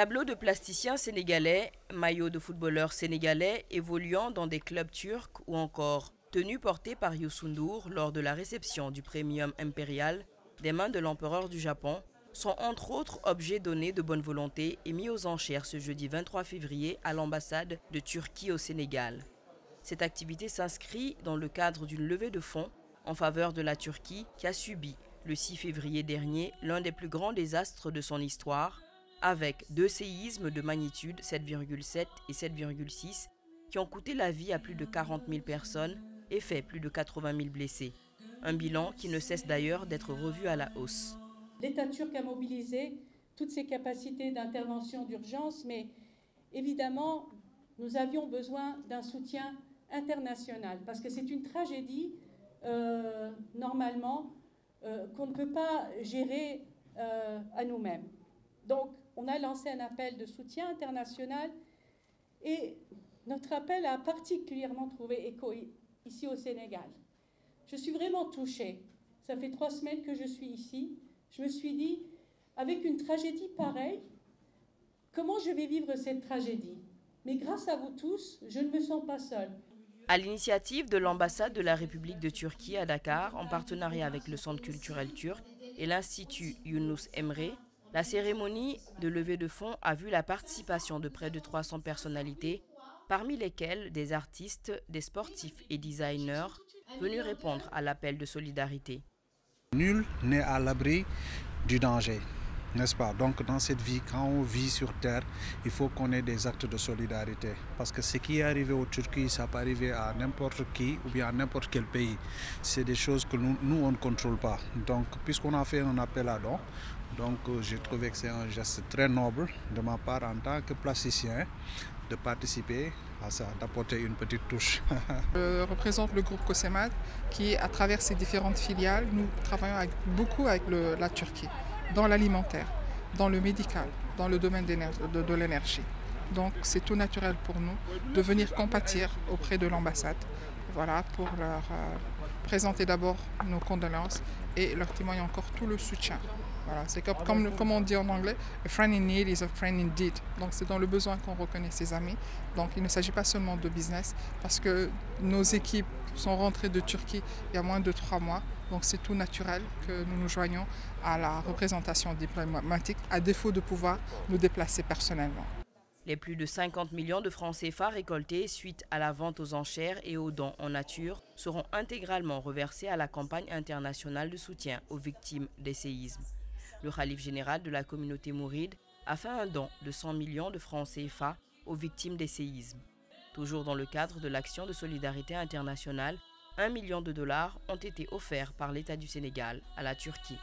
Tableaux de plasticiens sénégalais, maillots de footballeurs sénégalais évoluant dans des clubs turcs ou encore tenues portées par Youssou N'Dour lors de la réception du Premium Impérial des mains de l'empereur du Japon sont entre autres objets donnés de bonne volonté et mis aux enchères ce jeudi 23 février à l'ambassade de Turquie au Sénégal. Cette activité s'inscrit dans le cadre d'une levée de fonds en faveur de la Turquie qui a subi le 6 février dernier l'un des plus grands désastres de son histoire, avec 2 séismes de magnitude 7,7 et 7,6 qui ont coûté la vie à plus de 40 000 personnes et fait plus de 80 000 blessés. Un bilan qui ne cesse d'ailleurs d'être revu à la hausse. L'État turc a mobilisé toutes ses capacités d'intervention d'urgence, mais évidemment, nous avions besoin d'un soutien international, parce que c'est une tragédie, normalement, qu'on ne peut pas gérer à nous-mêmes. Donc, on a lancé un appel de soutien international et notre appel a particulièrement trouvé écho ici au Sénégal. Je suis vraiment touchée. Ça fait 3 semaines que je suis ici. Je me suis dit, avec une tragédie pareille, comment je vais vivre cette tragédie? Mais grâce à vous tous, je ne me sens pas seule. À l'initiative de l'ambassade de la République de Turquie à Dakar, en partenariat avec le Centre culturel turc et l'Institut Yunus Emre, la cérémonie de levée de fonds a vu la participation de près de 300 personnalités, parmi lesquelles des artistes, des sportifs et designers, venus répondre à l'appel de solidarité. Nul n'est à l'abri du danger, n'est-ce pas? Donc dans cette vie, quand on vit sur terre, il faut qu'on ait des actes de solidarité. Parce que ce qui est arrivé au Turquie, ça peut arriver à n'importe qui ou bien à n'importe quel pays. C'est des choses que nous on ne contrôle pas. Donc puisqu'on a fait un appel à dons, donc j'ai trouvé que c'est un geste très noble de ma part en tant que plasticien de participer à ça, d'apporter une petite touche. Je représente le groupe Cosemad qui, à travers ses différentes filiales, nous travaillons beaucoup avec la Turquie, dans l'alimentaire, dans le médical, dans le domaine de l'énergie. Donc c'est tout naturel pour nous de venir compatir auprès de l'ambassade, voilà, pour leur présenter d'abord nos condoléances et leur témoigner encore tout le soutien. Voilà, c'est comme on dit en anglais, a friend in need is a friend indeed. Donc c'est dans le besoin qu'on reconnaît ses amis. Donc il ne s'agit pas seulement de business, parce que nos équipes sont rentrées de Turquie il y a moins de 3 mois. Donc c'est tout naturel que nous nous joignons à la représentation diplomatique, à défaut de pouvoir nous déplacer personnellement. Les plus de 50 millions de francs CFA récoltés suite à la vente aux enchères et aux dons en nature seront intégralement reversés à la campagne internationale de soutien aux victimes des séismes. Le khalife général de la communauté mouride a fait un don de 100 millions de francs CFA aux victimes des séismes. Toujours dans le cadre de l'action de solidarité internationale, $1 million ont été offerts par l'État du Sénégal à la Turquie.